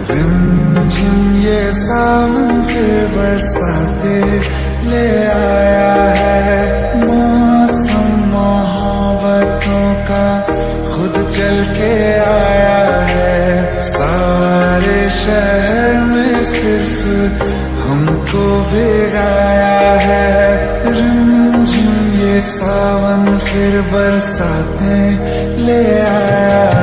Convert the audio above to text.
रिमझिम ये सावन फिर बरसाते ले आया है। मौसम मोहब्बतों का खुद चल के आया है। सारे शहर में सिर्फ हमको भिगाया है। रिमझिम ये सावन फिर बरसाते ले आया